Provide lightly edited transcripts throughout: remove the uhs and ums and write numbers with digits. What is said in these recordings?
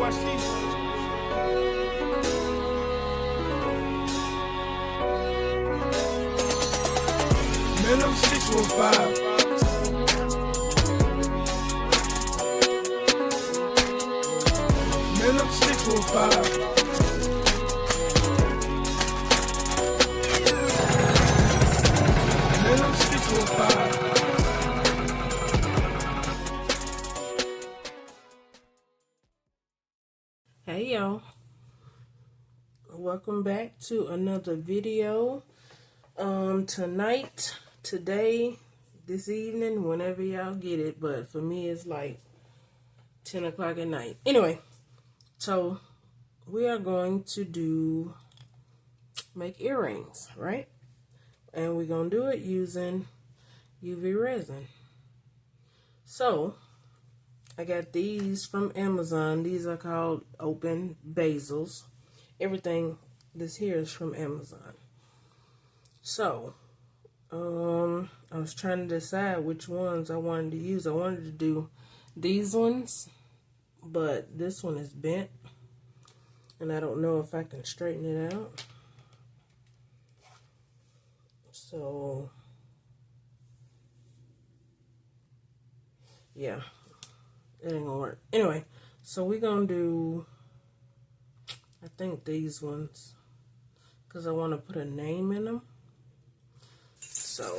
watch these. Man, them 615. Man, them 615. Man, them 615. Hey y'all, welcome back to another video. Today, this evening, whenever y'all get it, but for me it's like 10 o'clock at night. Anyway, so we are going to make earrings, right? And we're going to do it using UV resin. So I got these from Amazon. These are called open basils. Everything this here is from Amazon. So, I was trying to decide which ones I wanted to use. I wanted to do these ones, but this one is bent, and I don't know if I can straighten it out. So, yeah, it ain't gonna work. Anyway, so we're gonna do, I think these ones, because I want to put a name in them. So,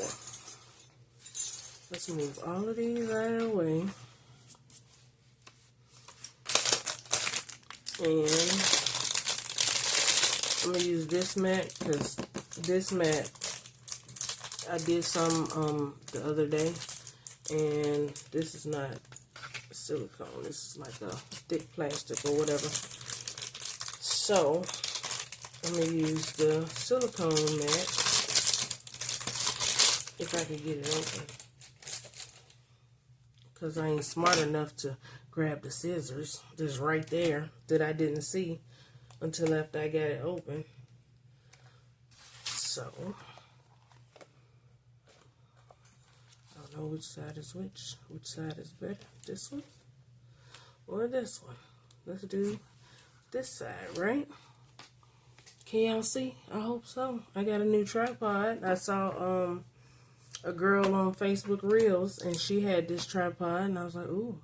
let's move all of these out of the way. And I'm going to use this mat, because this mat, I did some the other day. And this is not silicone. This is like a thick plastic or whatever. So, I'm going to use the silicone mat. If I can get it open, because I ain't smart enough to grab the scissors that's right there that I didn't see until after I got it open. So I don't know which side is which side is better, this one or this one. Let's do this side, right? Can y'all see? I hope so. I got a new tripod. I saw a girl on Facebook Reels, and she had this tripod, and I was like, ooh,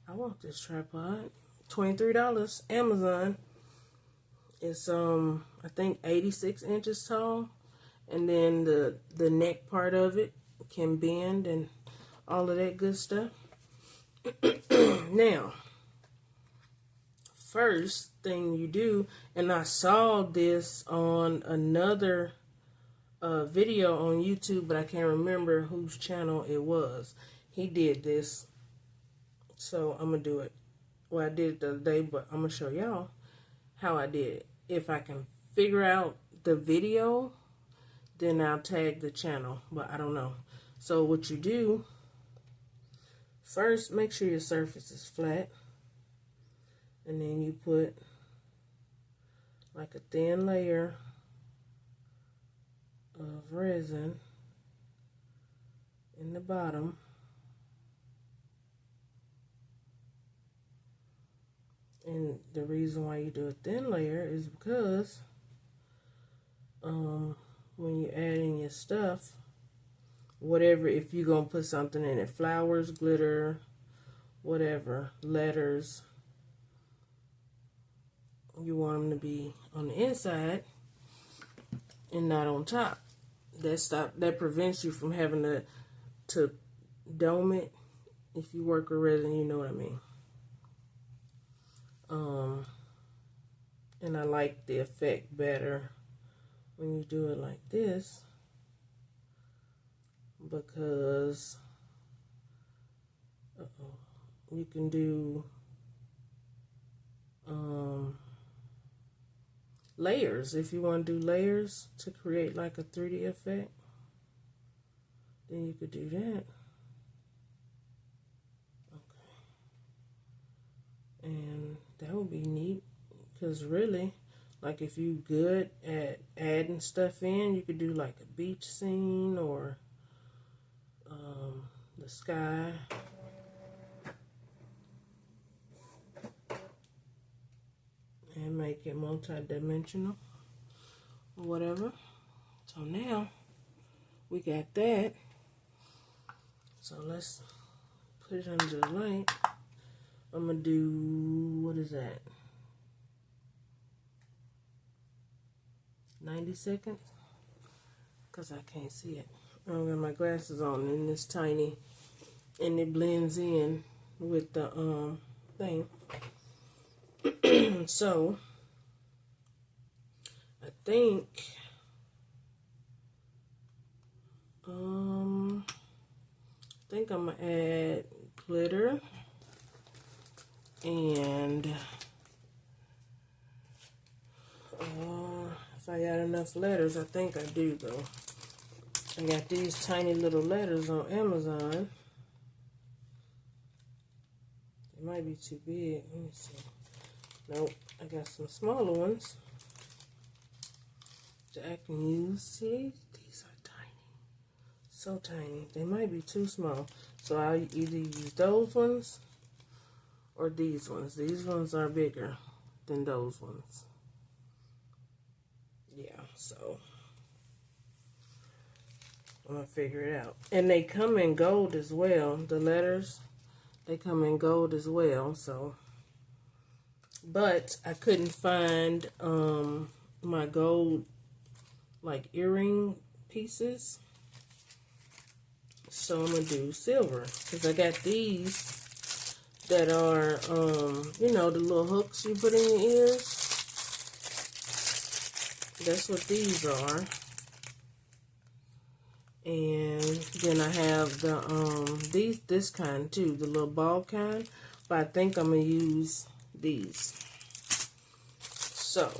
I want this tripod. $23, Amazon. It's I think 86 inches tall, and then the neck part of it can bend and all of that good stuff. Now, first thing you do, and I saw this on another video on YouTube, but I can't remember whose channel it was. He did this, so I'm gonna do it. Well, I did it the other day, but I'm gonna show y'all how I did it. If I can figure out the video, then I'll tag the channel, but I don't know. So what you do, first make sure your surface is flat, and then you put like a thin layer of resin in the bottom, and the reason why you do a thin layer is because when you add in your stuff, whatever, if you're gonna put something in it, flowers, glitter, whatever, letters, you want them to be on the inside and not on top. That prevents you from having to dome it. If you work with resin, you know what I mean. And I like the effect better when you do it like this, because you can do layers. If you want to do layers to create like a 3D effect, then you could do that. Okay. And that would be neat, because really, like if you good at adding stuff in, you could do like a beach scene or the sky. make it multi-dimensional or whatever. So now we got that. So let's put it under the light. I'm gonna do, what is that? 90 seconds? Because I can't see it. I don't got my glasses on and it's tiny and it blends in with the thing. So I think I'm gonna add glitter, and if I got enough letters, I think I do though. I got these tiny little letters on Amazon. They might be too big. Let me see. Nope, I got some smaller ones that I can use. See, these are tiny. So tiny. They might be too small. So I'll either use those ones or these ones. These ones are bigger than those ones. Yeah, so I'm gonna figure it out. And they come in gold as well. The letters, they come in gold as well. So, but I couldn't find my gold like earring pieces. So I'm gonna do silver because I got these that are you know, the little hooks you put in your ears. That's what these are. And then I have the this kind too, the little ball kind, but I think I'm gonna use these. So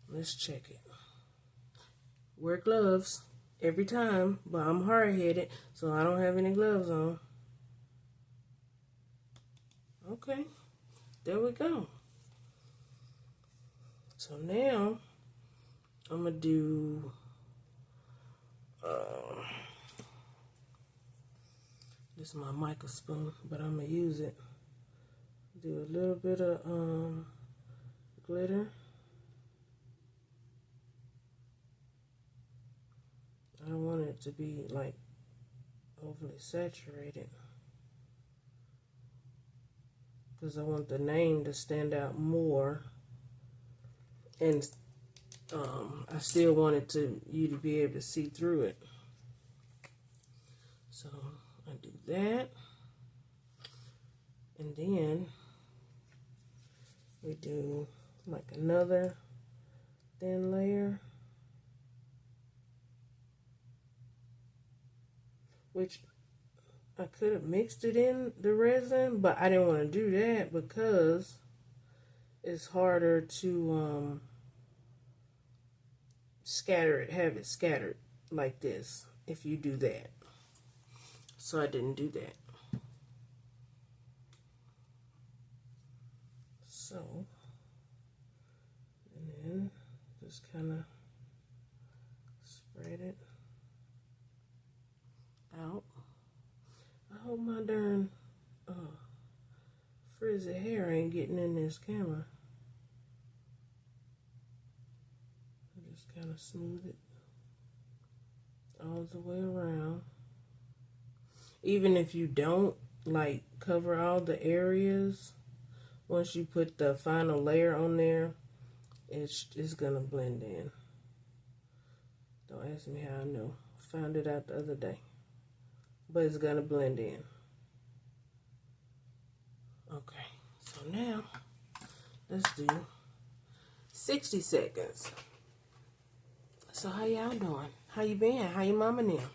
let's check it. Wear gloves every time, but I'm hard-headed, so I don't have any gloves on. Okay, there we go. So now I'm gonna do this is my mica spoon, but I'm gonna use it. Do a little bit of glitter. I don't want it to be like overly saturated because I want the name to stand out more, and I still want it you to be able to see through it. So I do that, and then we do like another thin layer, which I could have mixed it in the resin, but I didn't want to do that because it's harder to scatter it, have it scattered like this if you do that. So I didn't do that. So, and then just kind of spread it out. I hope my darn frizzy hair ain't getting in this camera. I just kind of smooth it all the way around. Even if you don't like cover all the areas, once you put the final layer on there, it's gonna blend in. Don't ask me how I know. Found it out the other day. But it's gonna blend in. Okay, so now let's do 60 seconds. So how y'all doing? How you been? How your mama now?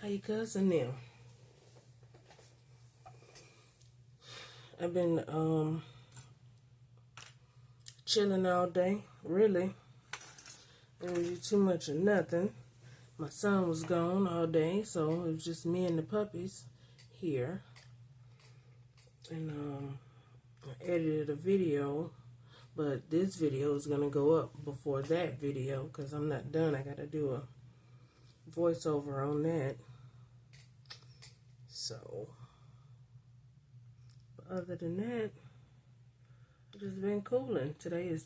How your cousin now? I've been chilling all day, really. Didn't do too much of nothing. My son was gone all day, so it was just me and the puppies here. And I edited a video, but this video is gonna go up before that video because I'm not done. I gotta do a voiceover on that. So, but other than that, It's been cooling. Today is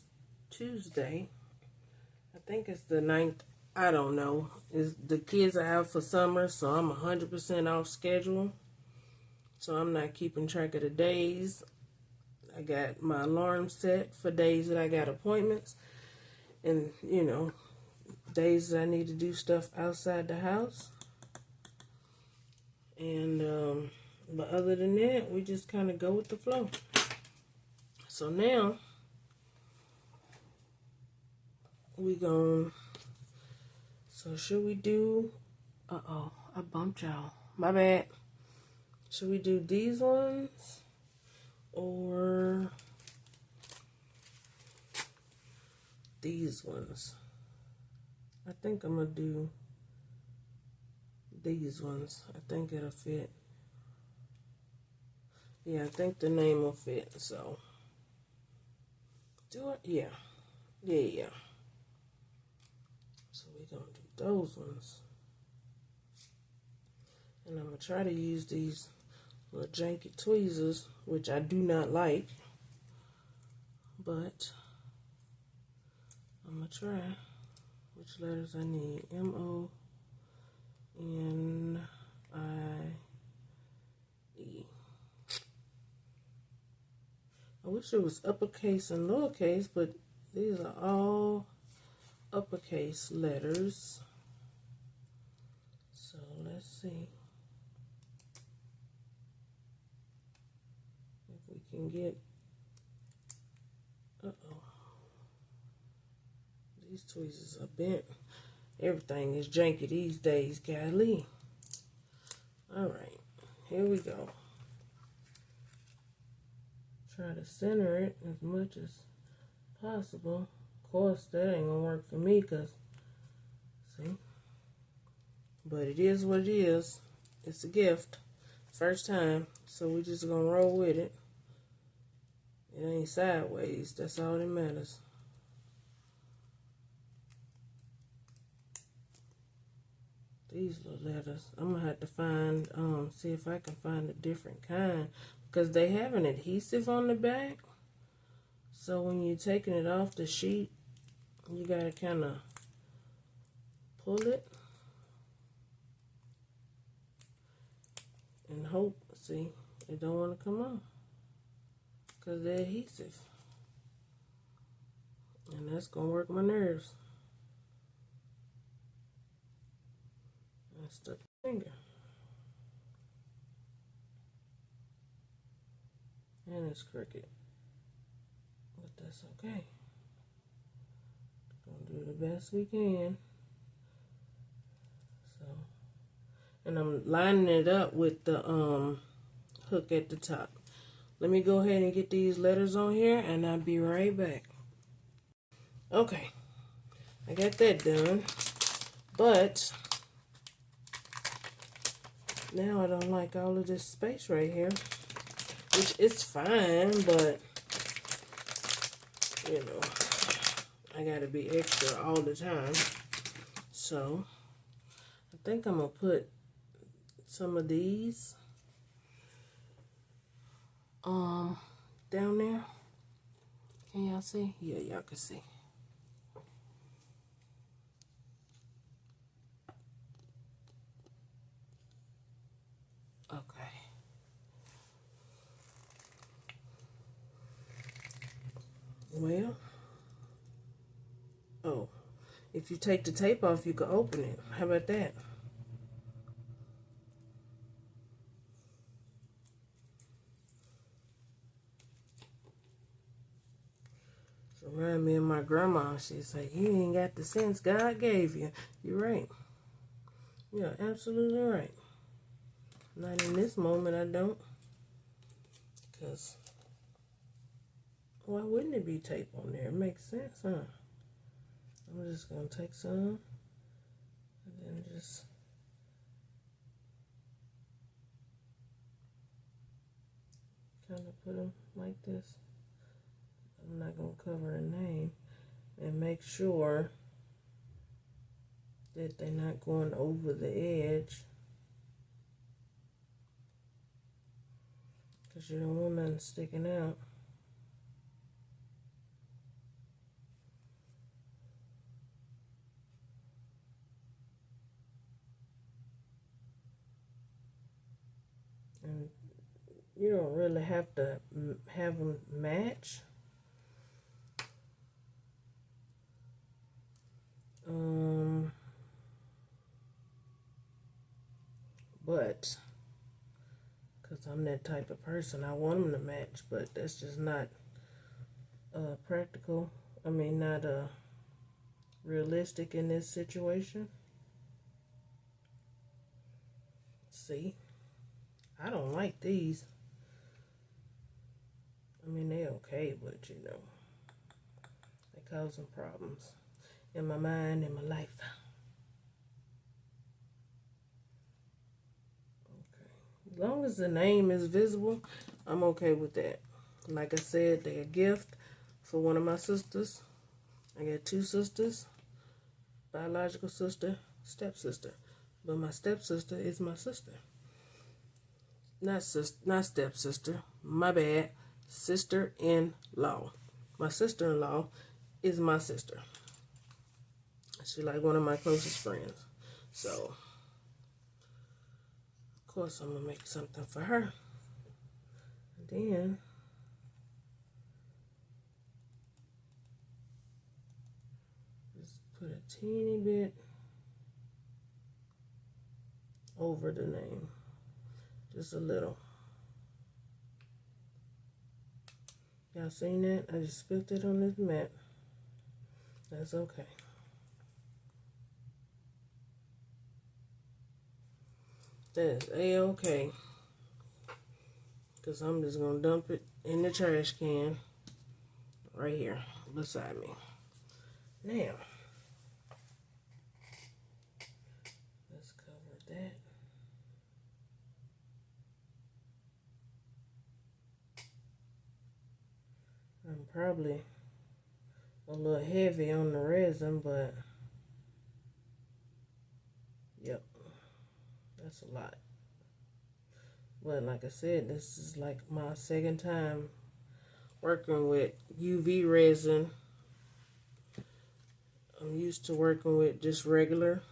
Tuesday. I think it's the 9th. I don't know. The kids are out for summer, so I'm 100% off schedule. So I'm not keeping track of the days. I got my alarm set for days that I got appointments. And, days that I need to do stuff outside the house. And, but other than that, we just kind of go with the flow. So now, so should we do, I bumped y'all. My bad. Should we do these ones or these ones? I think I'm going to do these ones. I think it'll fit. Yeah, I think the name will fit, so. Do it? Yeah. Yeah. So we're going to do those ones. And I'm going to try to use these little janky tweezers, which I do not like. But I'm going to try which letters I need. M-O-N-I-E. I wish it was uppercase and lowercase, but these are all uppercase letters. So let's see if we can get, these tweezers are bent. Everything is janky these days, golly. Alright, here we go. Try to center it as much as possible. Of course, that ain't gonna work for me, because, see? But it is what it is. It's a gift. First time, so we just gonna roll with it. It ain't sideways, that's all that matters. These little letters, I'm gonna have to find, see if I can find a different kind, because they have an adhesive on the back. So when you're taking it off the sheet, you gotta kind of pull it and hope, see, it don't want to come off because they're adhesive. And that's gonna work my nerves. I stuck my finger. And it's crooked. But that's okay. Gonna do the best we can. So, and I'm lining it up with the hook at the top. Let me go ahead and get these letters on here, and I'll be right back. Okay, I got that done. But now I don't like all of this space right here, which is fine, but I gotta be extra all the time. So I think I'm gonna put some of these down there. Can y'all see? Yeah, y'all can see. Okay. Well, if you take the tape off, you can open it. How about that? Remind me of my grandma. She'd say, "You ain't got the sense God gave you." You're right. You're absolutely right. Not in this moment, I don't. Because why wouldn't it be tape on there? It makes sense, huh? I'm just going to take some and then just kind of put them like this. I'm not going to cover a name, and make sure that they're not going over the edge, because you don't want nothing sticking out. you don't really have to have them match. But because I'm that type of person, I want them to match, but that's just not practical. I mean, not realistic in this situation. See, I don't like these. I mean, they're okay, but you know, they cause some problems in my mind, in my life. Okay. As long as the name is visible, I'm okay with that. Like I said, they're a gift for one of my sisters. I got two sisters, biological sister, stepsister. But my stepsister is my sister. Not stepsister. My bad. Sister-in-law. My sister-in-law is my sister. She's like one of my closest friends. So, of course, I'm going to make something for her. And then, just put a teeny bit over the name. Just a little. Y'all seen that? I just spilled it on this mat. That's okay. That's a-okay. Because I'm just going to dump it in the trash can right here beside me. Now, let's cover that. I'm probably a little heavy on the resin, but yep, that's a lot. But like I said, this is like my second time working with UV resin. I'm used to working with just regular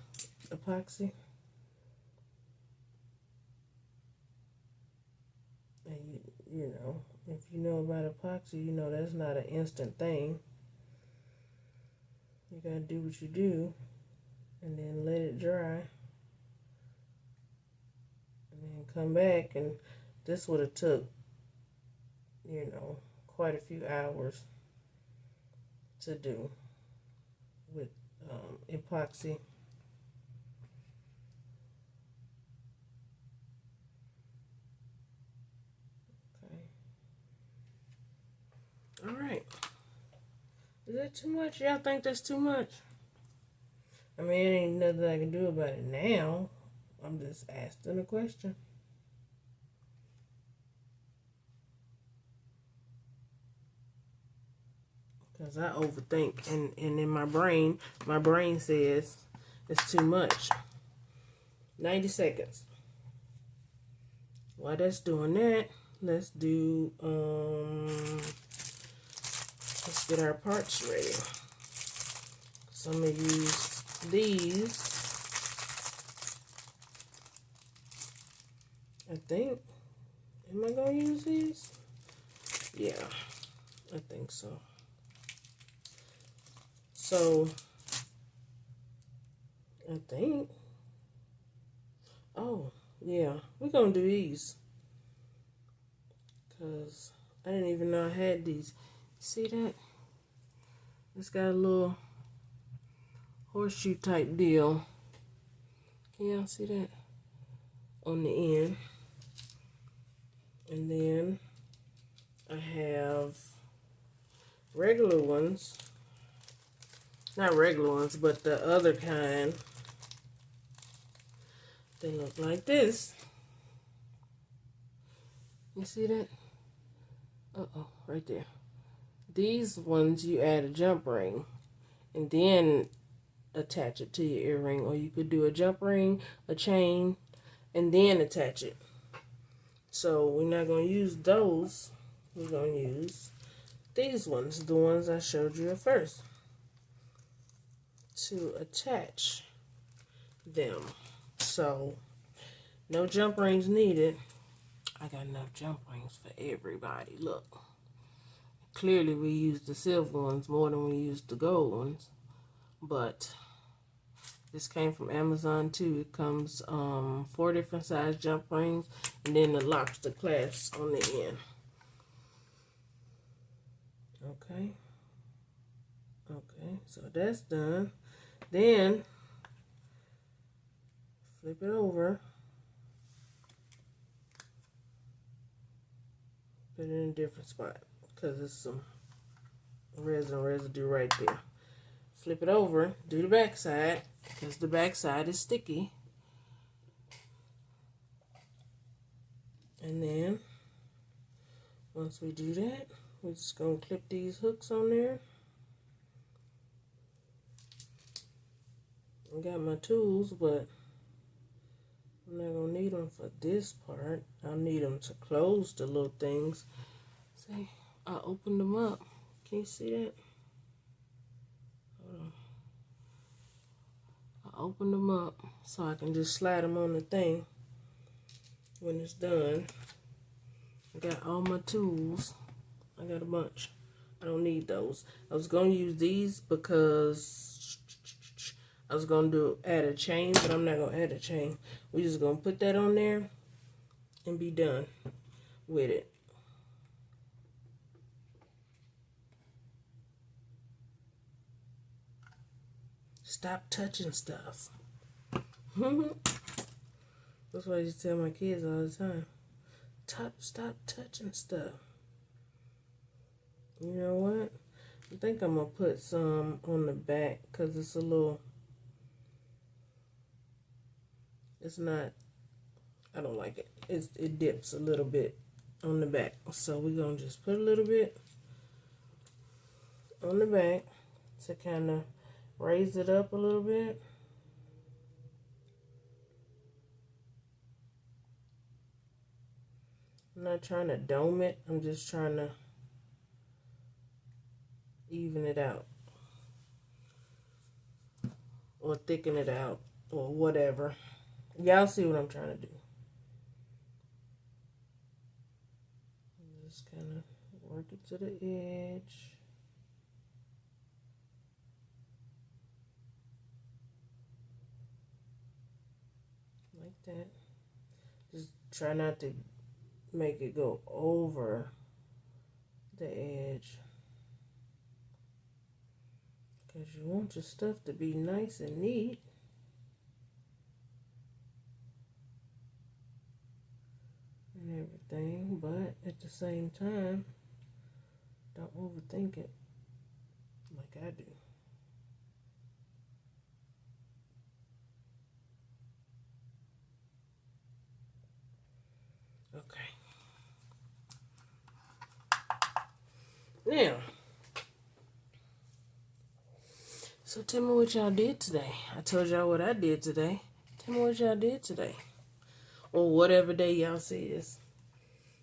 epoxy. And you know, if you know about epoxy, you know that's not an instant thing. You gotta do what you do and then let it dry. And then come back, and this would have took, you know, quite a few hours to do with epoxy. Okay. All right. Is that too much? Y'all think that's too much? I mean, it ain't nothing I can do about it now. I'm just asking a question. Because I overthink. And in my brain says it's too much. 90 seconds. While that's doing that, let's do, let's get our parts ready. So I'm going to use these. I think. Am I going to use these? Yeah, I think so. So, I think. Oh, yeah. We're going to do these. Because I didn't even know I had these. See that? It's got a little horseshoe type deal. Can y'all see that? On the end. And then I have regular ones. Not regular ones, but the other kind. They look like this. You see that? Uh-oh, right there. These ones you add a jump ring and then attach it to your earring, or you could do a jump ring, a chain, and then attach it. So we're not going to use those. We're going to use these ones, the ones I showed you at first, to attach them. So no jump rings needed. I got enough jump rings for everybody. Look. Clearly we use the silver ones more than we use the gold ones. But this came from Amazon too. It comes 4 different size jump rings and then the lobster clasps on the end. Okay. Okay, so that's done. Then flip it over. Put it in a different spot because there's some resin residue right there. Flip it over, do the back side because the back side is sticky. And then once we do that, we're just going to clip these hooks on there. I got my tools, but I'm not going to need them for this part. I'll need them to close the little things. See, I opened them up. Can you see that? Hold on. I opened them up so I can just slide them on the thing when it's done. I got all my tools. I got a bunch. I don't need those. I was going to use these because I was going to add a chain, but I'm not going to add a chain. We're just going to put that on there and be done with it. Stop touching stuff. That's what I used to tell my kids all the time. Stop touching stuff. You know what? I think I'm going to put some on the back because it's a little... It's not... I don't like it. It dips a little bit on the back. So we're going to just put a little bit on the back to kind of raise it up a little bit. I'm not trying to dome it. I'm just trying to even it out. Or thicken it out. Or whatever. Y'all see what I'm trying to do. Just kind of work it to the edge. Like that. Just try not to make it go over the edge. Because you want your stuff to be nice and neat. And everything, but at the same time, don't overthink it like I do. Okay. Now, so tell me what y'all did today. I told y'all what I did today. Tell me what y'all did today. Or whatever day y'all see this.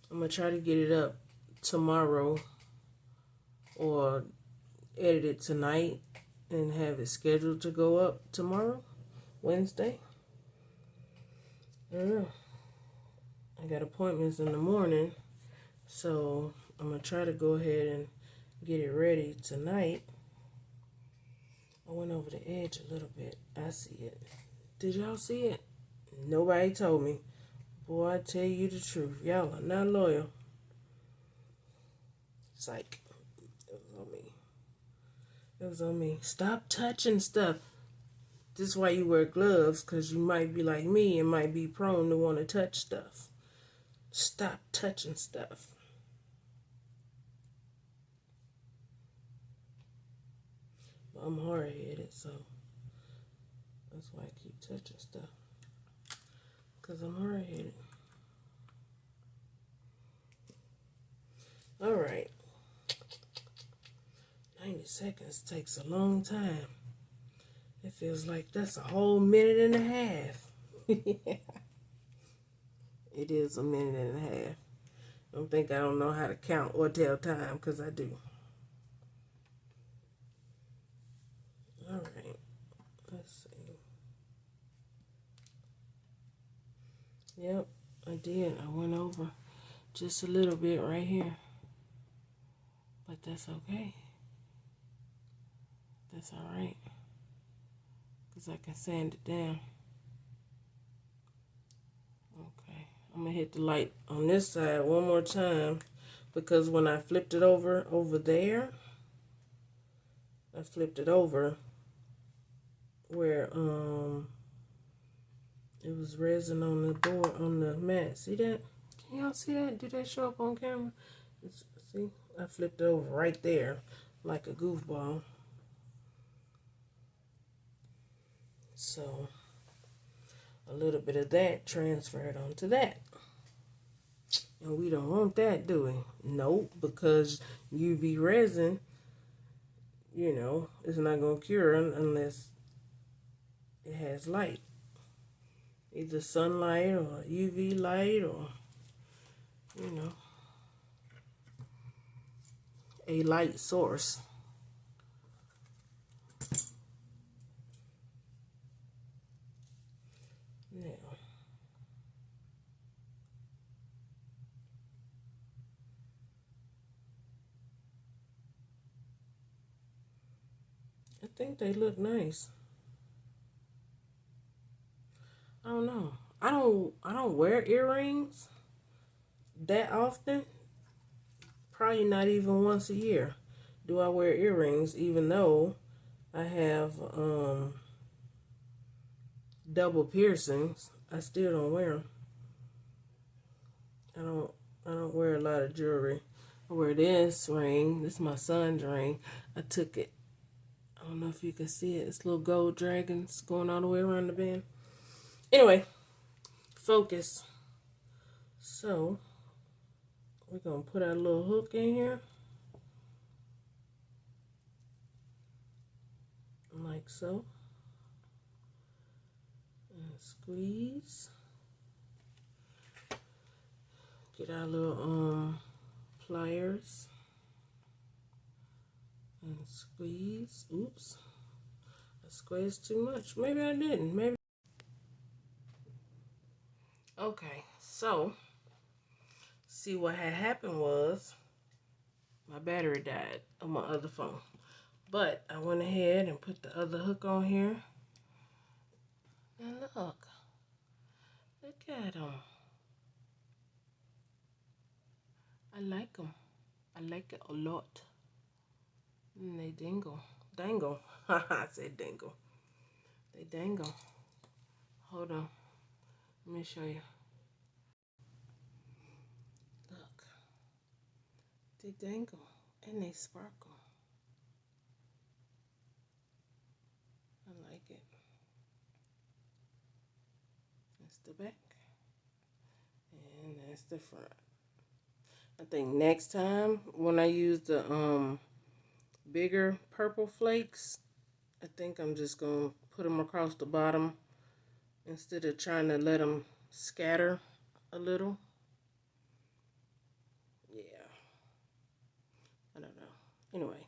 I'm going to try to get it up tomorrow or edit it tonight and have it scheduled to go up tomorrow, Wednesday. I don't know. I got appointments in the morning, so I'm going to try to go ahead and get it ready tonight. I went over the edge a little bit. I see it. Did y'all see it? Nobody told me. Boy, I tell you the truth. Y'all are not loyal. Psych. It was on me. It was on me. Stop touching stuff. This is why you wear gloves, because you might be like me and might be prone to want to touch stuff. Stop touching stuff. I'm hard-headed, so that's why I keep touching stuff. Because I'm hard-headed. Alright. 90 seconds takes a long time. It feels like that's a whole minute and a half. Yeah. It is a minute and a half. Don't think I don't know how to count or tell time, because I do. Alright. Let's see. Yep, I did. I went over. just a little bit right here. But that's okay. That's alright. Because I can sand it down. Okay. I'm going to hit the light on this side one more time. Because when I flipped it over there, I flipped it over where it was resin on the board, on the mat. See that? Can y'all see that? Did that show up on camera? See? I flipped it over right there like a goofball. So a little bit of that transferred onto that. And we don't want that, do we? Nope, because UV resin, you know, it's not going to cure unless it has light. Either sunlight or UV light or, you know, a light source. Now, I think they look nice. I don't know. I don't wear earrings that often. Probably not even once a year do I wear earrings, even though I have double piercings. I still don't wear them. I don't wear a lot of jewelry. I wear this ring. This is my son's ring. I took it. I don't know if you can see it. It's little gold dragons going all the way around the band. Anyway, focus. So, we're going to put our little hook in here. Like so. And squeeze. Get our little pliers. And squeeze. Oops. I squeezed too much. Maybe I didn't. Maybe. Okay, so see what had happened was my battery died on my other phone. But I went ahead and put the other hook on here. And look at them. I like them. I like it a lot. And they dangle. I said dangle. They dangle. Hold on. Let me show you. Look. They dangle and they sparkle. I like it. That's the back. And that's the front. I think next time when I use the bigger purple flakes, I think I'm just going to put them across the bottom instead of trying to let them scatter a little. Yeah. I don't know. Anyway,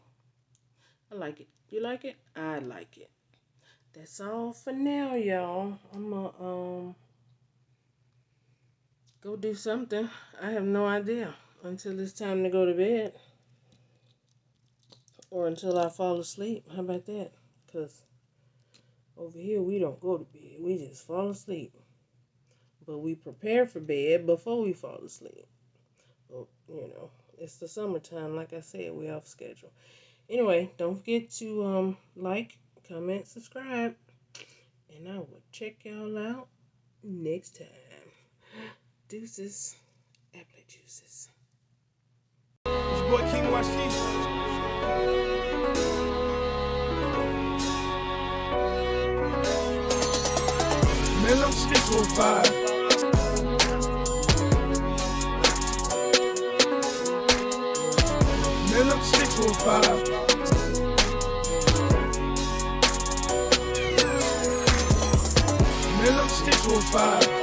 I like it. You like it? I like it. That's all for now, y'all. I'm going to go do something. I have no idea until it's time to go to bed. Or until I fall asleep. How about that? Because over here we don't go to bed. We just fall asleep. But we prepare for bed before we fall asleep. Well, you know, it's the summertime. Like I said, we're off schedule. Anyway, don't forget to like, comment, subscribe. And I will check y'all out next time. Deuces. Apple juices. This boy King watch these. Man, them sticks will fire. Man, them sticks will fire. Man, them sticks will fire.